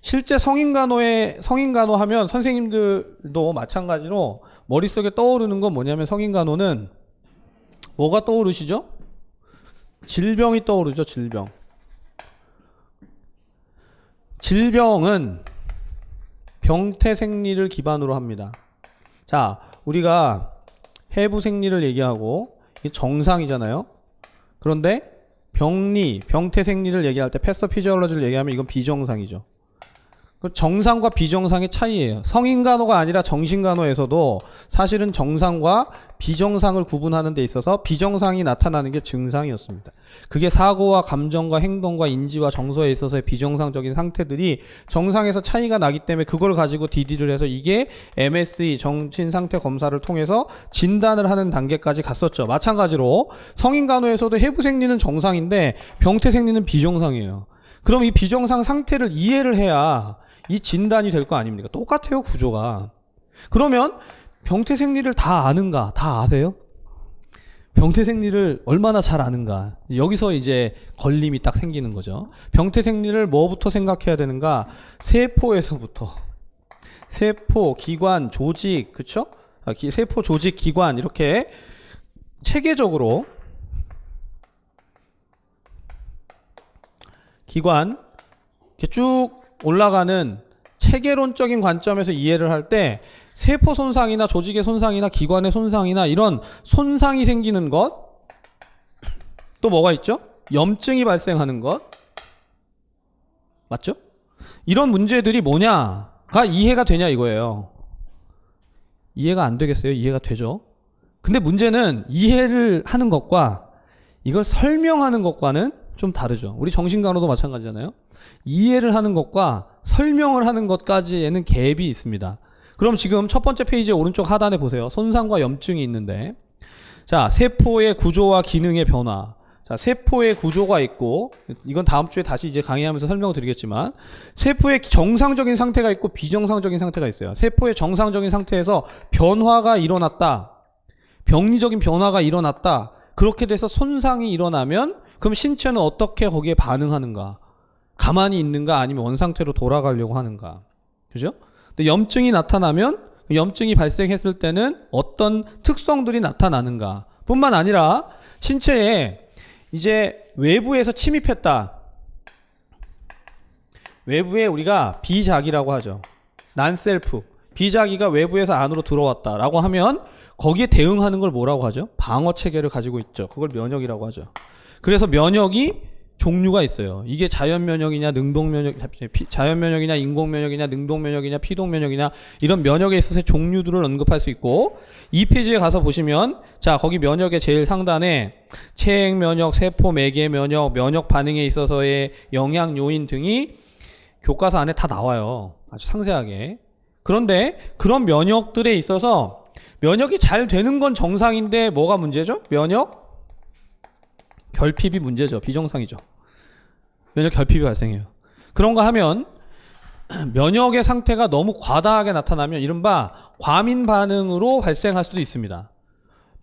실제 성인간호 하면 선생님들도 마찬가지로 머릿속에 떠오르는 건 뭐냐면, 성인간호는 뭐가 떠오르시죠? 질병이 떠오르죠. 질병은 병태생리를 기반으로 합니다. 자, 우리가 해부생리를 얘기하고 이게 정상이잖아요. 그런데 병태생리를 얘기할 때, 패서피지올로지를 얘기하면 이건 비정상이죠. 정상과 비정상의 차이예요. 성인간호가 아니라 정신간호에서도 사실은 정상과 비정상을 구분하는 데 있어서 비정상이 나타나는 게 증상이었습니다. 그게 사고와 감정과 행동과 인지와 정서에 있어서의 비정상적인 상태들이 정상에서 차이가 나기 때문에 그걸 가지고 DD를 해서 이게 MSE 정신상태 검사를 통해서 진단을 하는 단계까지 갔었죠. 마찬가지로 성인간호에서도 해부생리는 정상인데 병태생리는 비정상이에요. 그럼 이 비정상 상태를 이해를 해야 이 진단이 될 거 아닙니까? 똑같아요, 구조가. 그러면 병태생리를 다 아는가? 다 아세요? 병태생리를 얼마나 잘 아는가? 여기서 이제 걸림이 딱 생기는 거죠. 병태생리를 뭐부터 생각해야 되는가? 세포에서부터. 세포, 기관, 조직, 그쵸? 세포, 조직, 기관 이렇게 체계적으로 기관 이렇게 쭉 올라가는 체계론적인 관점에서 이해를 할 때, 세포 손상이나 조직의 손상이나 기관의 손상이나 이런 손상이 생기는 것, 또 뭐가 있죠? 염증이 발생하는 것, 맞죠? 이런 문제들이 뭐냐가 이해가 되냐 이거예요. 이해가 안 되겠어요? 이해가 되죠? 근데 문제는 이해를 하는 것과 이걸 설명하는 것과는 좀 다르죠. 우리 정신간호도 마찬가지잖아요. 이해를 하는 것과 설명을 하는 것까지에는 갭이 있습니다. 그럼 지금 첫 번째 페이지 오른쪽 하단에 보세요. 손상과 염증이 있는데, 자, 세포의 구조와 기능의 변화. 자, 세포의 구조가 있고, 이건 다음 주에 다시 이제 강의하면서 설명을 드리겠지만, 세포의 정상적인 상태가 있고 비정상적인 상태가 있어요. 세포의 정상적인 상태에서 변화가 일어났다, 병리적인 변화가 일어났다, 그렇게 돼서 손상이 일어나면 그럼 신체는 어떻게 거기에 반응하는가? 가만히 있는가 아니면 원상태로 돌아가려고 하는가? 그죠? 근데 염증이 나타나면, 염증이 발생했을 때는 어떤 특성들이 나타나는가? 뿐만 아니라 신체에 이제 외부에서 침입했다. 외부에 우리가 비자기라고 하죠. 난셀프. 비자기가 외부에서 안으로 들어왔다라고 하면 거기에 대응하는 걸 뭐라고 하죠? 방어 체계를 가지고 있죠. 그걸 면역이라고 하죠. 그래서 면역이 종류가 있어요. 이게 자연면역이냐, 자연면역이냐, 인공면역이냐, 능동면역이냐, 피동면역이냐, 이런 면역에 있어서의 종류들을 언급할 수 있고, 이 페이지에 가서 보시면, 자, 거기 면역의 제일 상단에 체액면역, 세포 매개 면역, 면역 반응에 있어서의 영향 요인 등이 교과서 안에 다 나와요. 아주 상세하게. 그런데 그런 면역들에 있어서 면역이 잘 되는 건 정상인데 뭐가 문제죠? 면역 결핍이 문제죠. 비정상이죠. 면역 결핍이 발생해요. 그런가 하면 면역의 상태가 너무 과다하게 나타나면 이른바 과민 반응으로 발생할 수도 있습니다.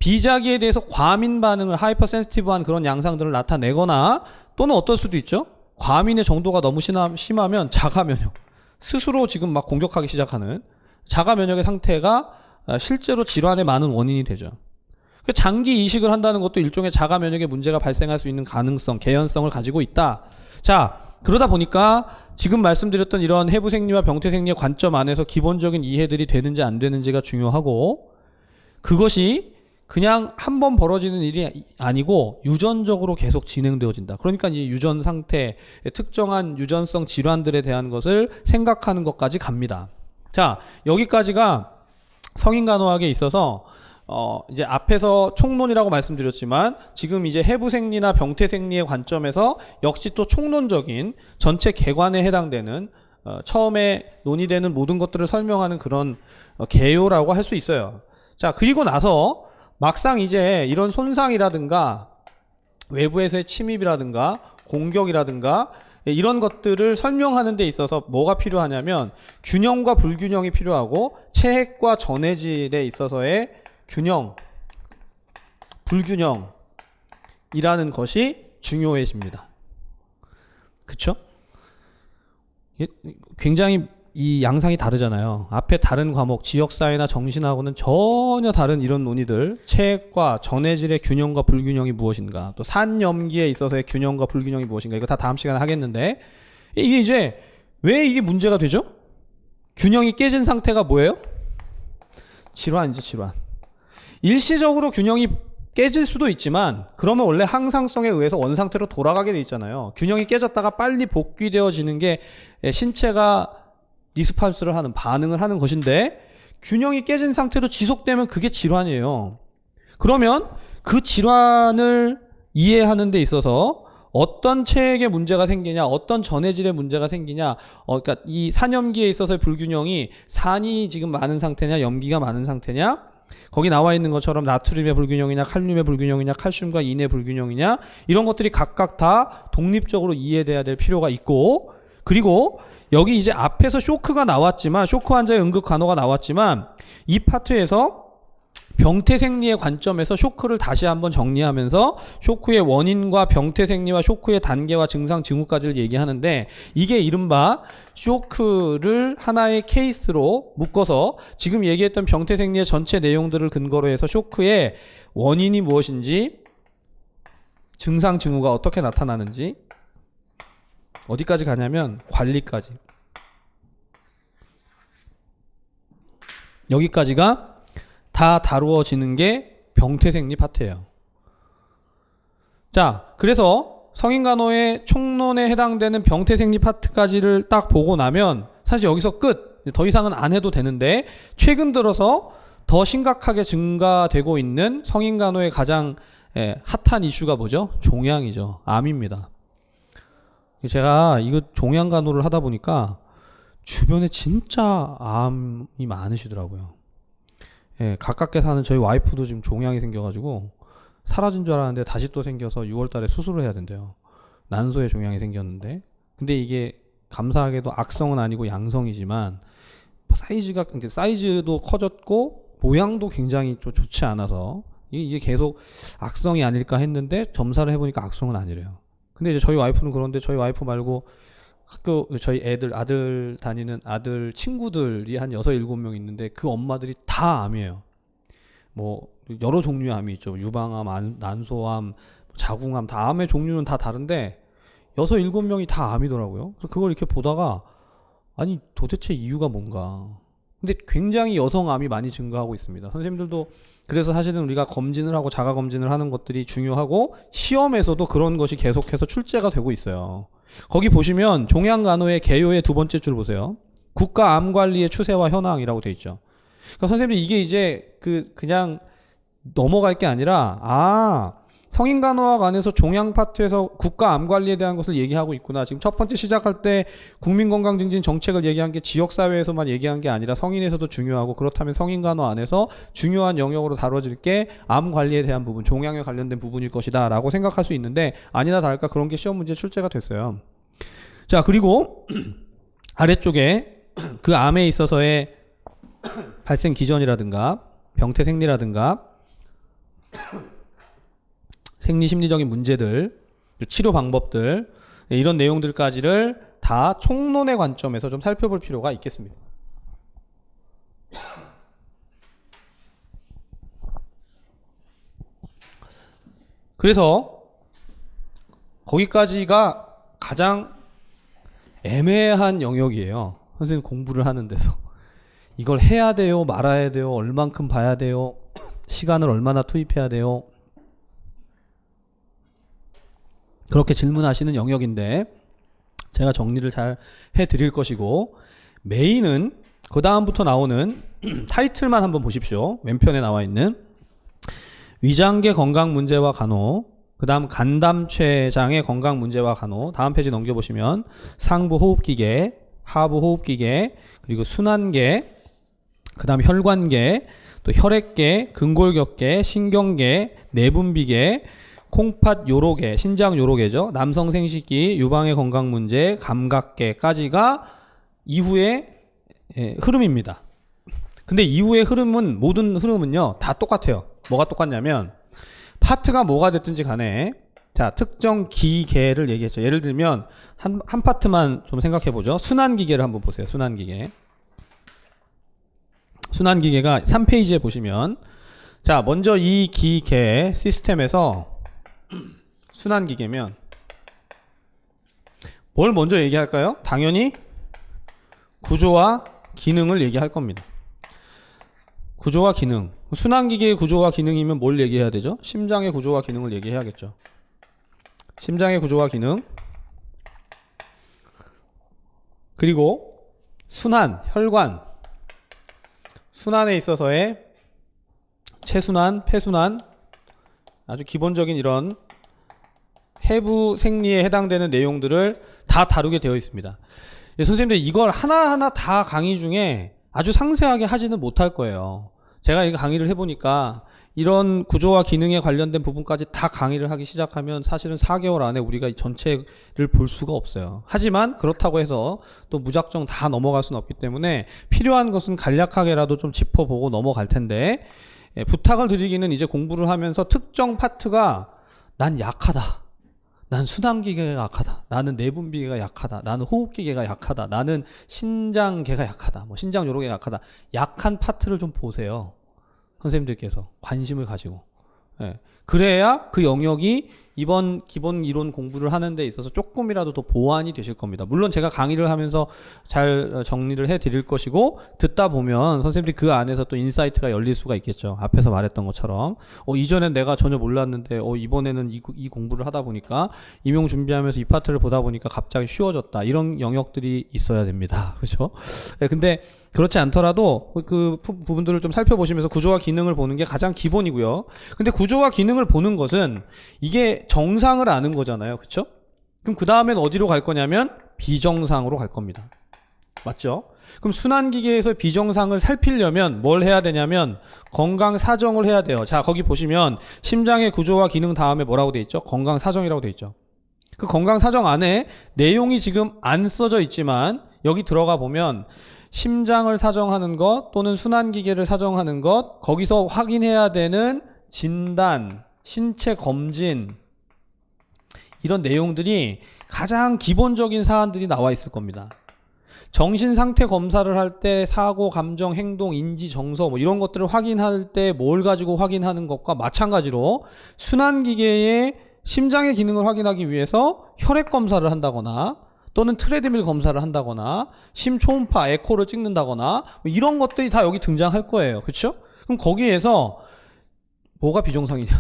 비자기에 대해서 과민 반응을 하이퍼센시티브한 그런 양상들을 나타내거나 또는 어떨 수도 있죠. 과민의 정도가 너무 심하면 자가 면역, 스스로 지금 막 공격하기 시작하는 자가 면역의 상태가 실제로 질환의 많은 원인이 되죠. 장기 이식을 한다는 것도 일종의 자가 면역의 문제가 발생할 수 있는 가능성, 개연성을 가지고 있다. 자, 그러다 보니까 지금 말씀드렸던 이런 해부생리와 병태생리의 관점 안에서 기본적인 이해들이 되는지 안 되는지가 중요하고, 그것이 그냥 한 번 벌어지는 일이 아니고 유전적으로 계속 진행되어진다. 그러니까 이 유전 상태, 특정한 유전성 질환들에 대한 것을 생각하는 것까지 갑니다. 자, 여기까지가 성인간호학에 있어서 이제 앞에서 총론이라고 말씀드렸지만 지금 이제 해부생리나 병태생리의 관점에서 역시 또 총론적인 전체 개관에 해당되는 처음에 논의되는 모든 것들을 설명하는 그런 개요라고 할 수 있어요. 자, 그리고 나서 막상 이제 이런 손상이라든가 외부에서의 침입이라든가 공격이라든가 이런 것들을 설명하는 데 있어서 뭐가 필요하냐면 균형과 불균형이 필요하고 체핵과 전해질에 있어서의 균형, 불균형이라는 것이 중요해집니다. 그쵸? 굉장히 이 양상이 다르잖아요. 앞에 다른 과목, 지역사회나 정신하고는 전혀 다른 이런 논의들, 체핵과 전해질의 균형과 불균형이 무엇인가, 또 산염기에 있어서의 균형과 불균형이 무엇인가, 이거 다 다음 시간에 하겠는데, 이게 이제 왜 이게 문제가 되죠? 균형이 깨진 상태가 뭐예요? 질환이죠, 질환. 일시적으로 균형이 깨질 수도 있지만 그러면 원래 항상성에 의해서 원상태로 돌아가게 돼 있잖아요. 균형이 깨졌다가 빨리 복귀되어지는 게 신체가 리스판스를 하는, 반응을 하는 것인데, 균형이 깨진 상태로 지속되면 그게 질환이에요. 그러면 그 질환을 이해하는 데 있어서 어떤 체액에 문제가 생기냐, 어떤 전해질에 문제가 생기냐, 그러니까 이 산염기에 있어서의 불균형이 산이 지금 많은 상태냐, 염기가 많은 상태냐, 거기 나와 있는 것처럼 나트륨의 불균형이냐, 칼륨의 불균형이냐, 칼슘과 인의 불균형이냐, 이런 것들이 각각 다 독립적으로 이해돼야 될 필요가 있고, 그리고 여기 이제 앞에서 쇼크가 나왔지만, 쇼크 환자의 응급 간호가 나왔지만, 이 파트에서 병태생리의 관점에서 쇼크를 다시 한번 정리하면서 쇼크의 원인과 병태생리와 쇼크의 단계와 증상 징후까지를 얘기하는데, 이게 이른바 쇼크를 하나의 케이스로 묶어서 지금 얘기했던 병태생리의 전체 내용들을 근거로 해서 쇼크의 원인이 무엇인지, 증상 징후가 어떻게 나타나는지, 어디까지 가냐면 관리까지. 여기까지가 다 다루어지는 게 병태생리 파트예요. 자, 그래서 성인간호의 총론에 해당되는 병태생리 파트까지를 딱 보고 나면 사실 여기서 끝. 더 이상은 안 해도 되는데, 최근 들어서 더 심각하게 증가되고 있는 성인간호의 가장 핫한 이슈가 뭐죠? 종양이죠. 암입니다. 제가 이거 종양간호를 하다 보니까 주변에 진짜 암이 많으시더라고요. 가깝게 사는 저희 와이프도 지금 종양이 생겨가지고 사라진 줄 알았는데 다시 또 생겨서 6월달에 수술을 해야 된대요. 난소에 종양이 생겼는데, 근데 이게 감사하게도 악성은 아니고 양성이지만 사이즈도 커졌고 모양도 굉장히 좀 좋지 않아서 이게 계속 악성이 아닐까 했는데 점사를 해보니까 악성은 아니래요. 근데 이제 저희 와이프는 그런데 저희 와이프 말고 학교 저희 아들 다니는 아들 친구들이 한 6, 7명 있는데 그 엄마들이 다 암이에요. 뭐 여러 종류의 암이 있죠. 유방암, 난소암, 자궁암, 다 암의 종류는 다 다른데 6, 7명이 다 암이더라고요. 그래서 그걸 이렇게 보다가 아니 도대체 이유가 뭔가. 근데 굉장히 여성암이 많이 증가하고 있습니다. 선생님들도 그래서 사실은 우리가 검진을 하고 자가 검진을 하는 것들이 중요하고 시험에서도 그런 것이 계속해서 출제가 되고 있어요. 거기 보시면 종양간호의 개요의 두 번째 줄 보세요. 국가암관리의 추세와 현황이라고 돼 있죠. 그러니까 선생님들 이게 이제 그냥 넘어갈 게 아니라 성인간호학 안에서 종양 파트에서 국가암관리에 대한 것을 얘기하고 있구나. 지금 첫 번째 시작할 때 국민건강증진 정책을 얘기한 게 지역사회에서만 얘기한 게 아니라 성인에서도 중요하고, 그렇다면 성인간호 안에서 중요한 영역으로 다뤄질 게 암관리에 대한 부분, 종양에 관련된 부분일 것이다 라고 생각할 수 있는데, 아니나 다를까 그런 게 시험 문제에 출제가 됐어요. 자, 그리고 아래쪽에 그 암에 있어서의 발생 기전이라든가 병태생리라든가 생리 심리적인 문제들, 치료 방법들, 이런 내용들까지를 다 총론의 관점에서 좀 살펴볼 필요가 있겠습니다. 그래서 거기까지가 가장 애매한 영역이에요. 선생님 공부를 하는 데서. 이걸 해야 돼요? 말아야 돼요? 얼만큼 봐야 돼요? 시간을 얼마나 투입해야 돼요? 그렇게 질문하시는 영역인데 제가 정리를 잘 해드릴 것이고, 메인은 그 다음부터 나오는 타이틀만 한번 보십시오. 왼편에 나와 있는 위장계 건강 문제와 간호, 그 다음 간담췌장의 건강 문제와 간호, 다음 페이지 넘겨보시면 상부 호흡기계, 하부 호흡기계, 그리고 순환계, 그 다음 혈관계, 또 혈액계, 근골격계, 신경계, 내분비계, 콩팥 요로계, 신장 요로계죠. 남성 생식기, 유방의 건강 문제, 감각계까지가 이후의 흐름입니다. 근데 이후의 흐름은, 모든 흐름은요 다 똑같아요. 뭐가 똑같냐면 파트가 뭐가 됐든지 간에, 자, 특정 기계를 얘기했죠. 예를 들면 한 파트만 좀 생각해 보죠. 순환기계를 한번 보세요. 순환기계가 3페이지에 보시면, 자, 먼저 이 기계 시스템에서 순환기계면 뭘 먼저 얘기할까요? 당연히 구조와 기능을 얘기할 겁니다. 구조와 기능. 순환기계의 구조와 기능이면 뭘 얘기해야 되죠? 심장의 구조와 기능을 얘기해야겠죠. 심장의 구조와 기능, 그리고 순환, 혈관, 순환에 있어서의 체순환, 폐순환, 아주 기본적인 이런 해부 생리에 해당되는 내용들을 다 다루게 되어 있습니다. 선생님들 이걸 하나하나 다 강의 중에 아주 상세하게 하지는 못할 거예요. 제가 이 강의를 해보니까 이런 구조와 기능에 관련된 부분까지 다 강의를 하기 시작하면 사실은 4개월 안에 우리가 이 전체를 볼 수가 없어요. 하지만 그렇다고 해서 또 무작정 다 넘어갈 수는 없기 때문에 필요한 것은 간략하게라도 좀 짚어보고 넘어갈 텐데, 부탁을 드리기는 이제 공부를 하면서 특정 파트가 난 약하다, 난 순환기계가 약하다, 나는 내분비계가 약하다, 나는 호흡기계가 약하다, 나는 신장계가 약하다, 뭐 신장 요로계가 약하다, 약한 파트를 좀 보세요. 선생님들께서 관심을 가지고. 그래야 그 영역이 이번 기본 이론 공부를 하는 데 있어서 조금이라도 더 보완이 되실 겁니다. 물론 제가 강의를 하면서 잘 정리를 해 드릴 것이고, 듣다 보면 선생님들이 그 안에서 또 인사이트가 열릴 수가 있겠죠. 앞에서 말했던 것처럼 이전엔 내가 전혀 몰랐는데 이번에는 이 공부를 하다 보니까, 임용 준비하면서 이 파트를 보다 보니까 갑자기 쉬워졌다, 이런 영역들이 있어야 됩니다. 그렇죠? 근데 그렇지 않더라도 그 부분들을 좀 살펴보시면서 구조와 기능을 보는 게 가장 기본이고요. 근데 구조와 기능을 보는 것은 이게 정상을 아는 거잖아요. 그렇죠? 그럼 그 다음엔 어디로 갈 거냐면 비정상으로 갈 겁니다. 맞죠? 그럼 순환기계에서 비정상을 살피려면 뭘 해야 되냐면 건강 사정을 해야 돼요. 자, 거기 보시면 심장의 구조와 기능 다음에 뭐라고 돼 있죠? 건강 사정이라고 돼 있죠. 그 건강 사정 안에 내용이 지금 안 써져 있지만 여기 들어가 보면 심장을 사정하는 것 또는 순환기계를 사정하는 것, 거기서 확인해야 되는 진단, 신체 검진, 이런 내용들이 가장 기본적인 사안들이 나와 있을 겁니다. 정신상태 검사를 할 때 사고, 감정, 행동, 인지, 정서 뭐 이런 것들을 확인할 때 뭘 가지고 확인하는 것과 마찬가지로 순환기계의 심장의 기능을 확인하기 위해서 혈액 검사를 한다거나 또는 트레드밀 검사를 한다거나 심초음파 에코를 찍는다거나 뭐 이런 것들이 다 여기 등장할 거예요. 그렇죠? 그럼 거기에서 뭐가 비정상이냐,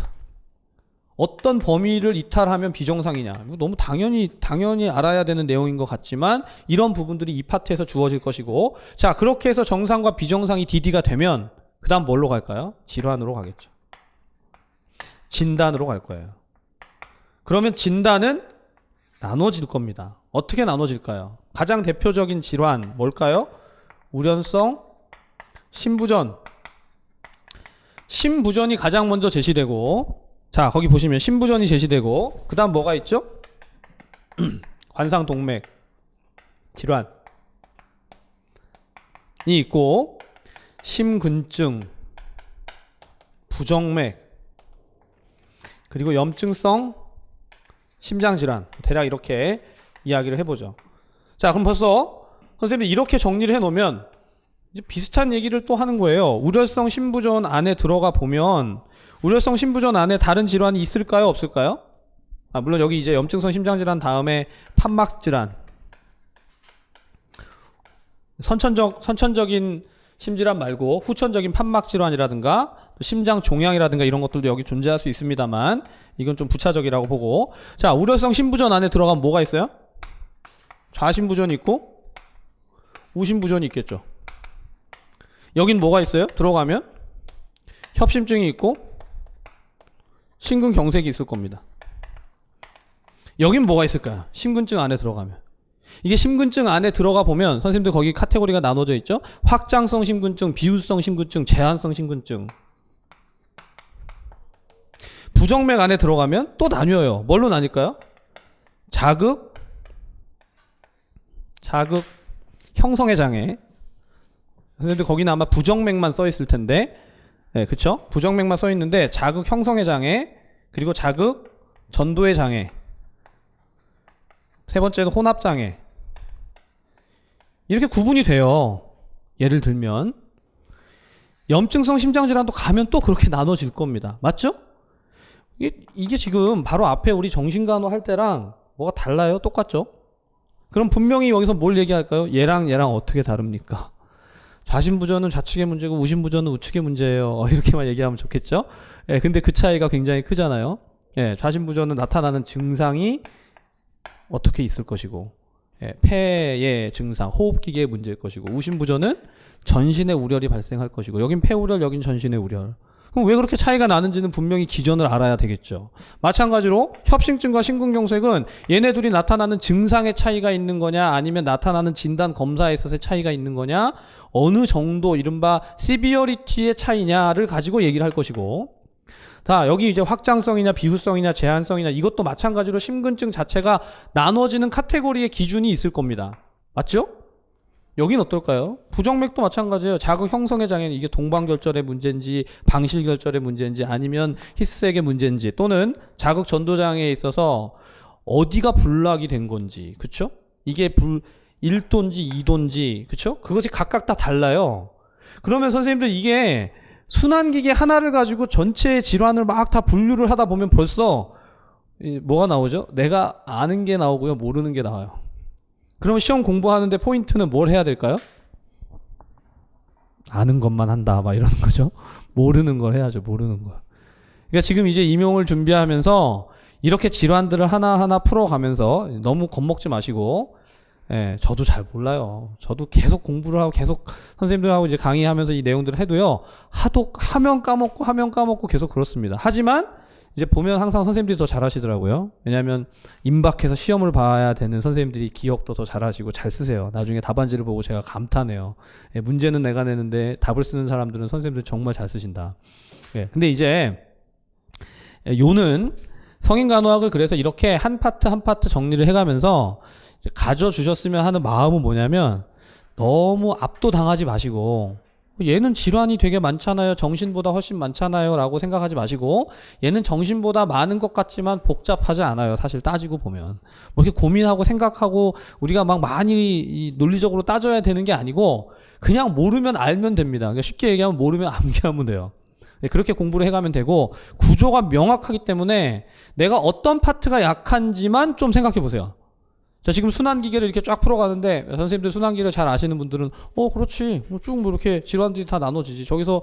어떤 범위를 이탈하면 비정상이냐, 너무 당연히 알아야 되는 내용인 것 같지만 이런 부분들이 이 파트에서 주어질 것이고, 자, 그렇게 해서 정상과 비정상이 DD가 되면 그 다음 뭘로 갈까요? 질환으로 가겠죠. 진단으로 갈 거예요. 그러면 진단은 나눠질 겁니다. 어떻게 나눠질까요? 가장 대표적인 질환 뭘까요? 우련성 심부전. 심부전이 가장 먼저 제시되고, 자, 거기 보시면 심부전이 제시되고, 그 다음 뭐가 있죠? 관상동맥 질환이 있고, 심근증, 부정맥, 그리고 염증성 심장질환, 대략 이렇게 이야기를 해보죠. 자, 그럼 벌써 선생님이 이렇게 정리를 해놓으면 이제 비슷한 얘기를 또 하는 거예요. 우려성 심부전 안에 들어가 보면 우려성 심부전 안에 다른 질환이 있을까요, 없을까요? 물론 여기 이제 염증성 심장질환 다음에 판막질환, 선천적인 심질환 말고 후천적인 판막질환이라든가 심장종양이라든가 이런 것들도 여기 존재할 수 있습니다만 이건 좀 부차적이라고 보고, 자, 우려성 심부전 안에 들어가면 뭐가 있어요? 좌심부전이 있고 우심부전이 있겠죠. 여긴 뭐가 있어요? 들어가면 협심증이 있고 심근경색이 있을 겁니다. 여긴 뭐가 있을까요? 심근증 안에 들어가면. 이게 심근증 안에 들어가 보면 선생님들 거기 카테고리가 나눠져 있죠. 확장성 심근증, 비후성 심근증, 제한성 심근증. 부정맥 안에 들어가면 또 나뉘어요. 뭘로 나뉠까요? 자극 형성의 장애. 선생님들 거기는 아마 부정맥만 써 있을 텐데, 네, 그쵸? 부정맥만 써 있는데 자극 형성의 장애, 그리고 자극 전도의 장애, 세 번째는 혼합 장애. 이렇게 구분이 돼요. 예를 들면 염증성 심장질환도 가면 또 그렇게 나눠질 겁니다. 맞죠? 이게 지금 바로 앞에 우리 정신간호 할 때랑 뭐가 달라요? 똑같죠? 그럼 분명히 여기서 뭘 얘기할까요? 얘랑 어떻게 다릅니까? 좌심부전은 좌측의 문제고 우심부전은 우측의 문제예요. 이렇게만 얘기하면 좋겠죠? 예, 근데 그 차이가 굉장히 크잖아요. 예, 좌심부전은 나타나는 증상이 어떻게 있을 것이고, 예, 폐의 증상, 호흡기계의 문제일 것이고, 우심부전은 전신의 우렬이 발생할 것이고, 여긴 폐우렬, 여긴 전신의 우렬. 그럼 왜 그렇게 차이가 나는지는 분명히 기전을 알아야 되겠죠. 마찬가지로 협심증과 심근경색은 얘네 둘이 나타나는 증상의 차이가 있는 거냐, 아니면 나타나는 진단 검사에 있어서의 차이가 있는 거냐, 어느 정도 이른바 시비어리티의 차이냐를 가지고 얘기를 할 것이고, 자, 여기 이제 확장성이냐 비후성이냐 제한성이냐 이것도 마찬가지로 심근증 자체가 나눠지는 카테고리의 기준이 있을 겁니다. 맞죠? 여긴 어떨까요? 부정맥도 마찬가지예요. 자극 형성의 장애는 이게 동방결절의 문제인지 방실결절의 문제인지 아니면 히스색의 문제인지 또는 자극 전도장애에 있어서 어디가 불락이 된 건지, 그쵸? 이게 1도인지 2도인지, 그쵸? 그것이 각각 다 달라요. 그러면 선생님들 이게 순환기계 하나를 가지고 전체 질환을 막 다 분류를 하다 보면 벌써 뭐가 나오죠? 내가 아는 게 나오고요, 모르는 게 나와요. 그러면 시험 공부하는데 포인트는 뭘 해야 될까요? 아는 것만 한다, 막 이러는 거죠. 모르는 걸 해야죠, 모르는 걸. 그러니까 지금 이제 임용을 준비하면서 이렇게 질환들을 하나하나 풀어가면서 너무 겁먹지 마시고, 예, 저도 잘 몰라요. 저도 계속 공부를 하고 계속 선생님들하고 이제 강의하면서 이 내용들을 해도요, 하면 까먹고 계속 그렇습니다. 하지만 이제 보면 항상 선생님들이 더 잘하시더라고요. 왜냐하면 임박해서 시험을 봐야 되는 선생님들이 기억도 더 잘하시고 잘 쓰세요. 나중에 답안지를 보고 제가 감탄해요. 예, 문제는 내가 내는데 답을 쓰는 사람들은 선생님들 정말 잘 쓰신다. 예, 근데 이제 요는 성인간호학을 그래서 이렇게 한 파트 한 파트 정리를 해가면서 가져주셨으면 하는 마음은 뭐냐면, 너무 압도당하지 마시고, 얘는 질환이 되게 많잖아요, 정신보다 훨씬 많잖아요 라고 생각하지 마시고, 얘는 정신보다 많은 것 같지만 복잡하지 않아요. 사실 따지고 보면 뭐 이렇게 고민하고 생각하고 우리가 막 많이 논리적으로 따져야 되는 게 아니고 그냥 모르면 알면 됩니다. 그러니까 쉽게 얘기하면 모르면 암기하면 돼요. 그렇게 공부를 해가면 되고, 구조가 명확하기 때문에 내가 어떤 파트가 약한지만 좀 생각해 보세요. 자, 지금 순환기계를 이렇게 쫙 풀어가는데, 선생님들 순환기를 잘 아시는 분들은 그렇지, 쭉 뭐 이렇게 질환들이 다 나눠지지. 저기서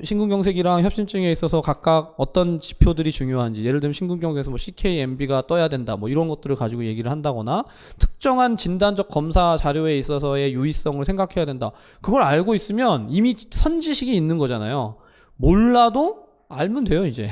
심근경색이랑 협심증에 있어서 각각 어떤 지표들이 중요한지, 예를 들면 심근경색에서 뭐 CKMB가 떠야 된다, 뭐 이런 것들을 가지고 얘기를 한다거나, 특정한 진단적 검사 자료에 있어서의 유의성을 생각해야 된다, 그걸 알고 있으면 이미 선지식이 있는 거잖아요. 몰라도 알면 돼요, 이제.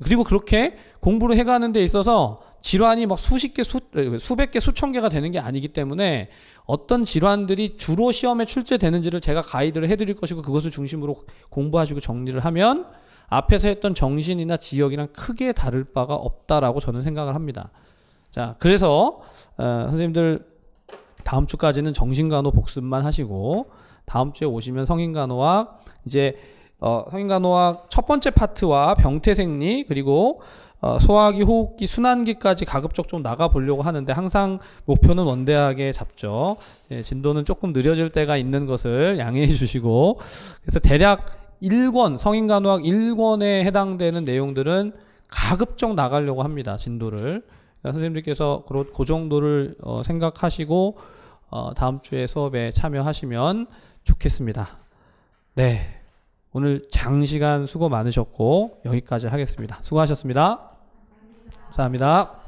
그리고 그렇게 공부를 해가는 데 있어서 질환이 막 수백 개, 수천 개가 되는 게 아니기 때문에 어떤 질환들이 주로 시험에 출제되는지를 제가 가이드를 해드릴 것이고, 그것을 중심으로 공부하시고 정리를 하면 앞에서 했던 정신이나 지역이랑 크게 다를 바가 없다라고 저는 생각을 합니다. 자, 그래서 선생님들 다음 주까지는 정신간호 복습만 하시고, 다음 주에 오시면 성인간호학 이제 성인간호학 첫 번째 파트와 병태생리 그리고 소화기, 호흡기, 순환기까지 가급적 좀 나가보려고 하는데 항상 목표는 원대하게 잡죠. 예, 진도는 조금 느려질 때가 있는 것을 양해해 주시고, 그래서 대략 1권, 성인간호학 1권에 해당되는 내용들은 가급적 나가려고 합니다. 진도를. 그러니까 선생님들께서 그 정도를 생각하시고 다음 주에 수업에 참여하시면 좋겠습니다. 네. 오늘 장시간 수고 많으셨고 여기까지 하겠습니다. 수고하셨습니다. 감사합니다.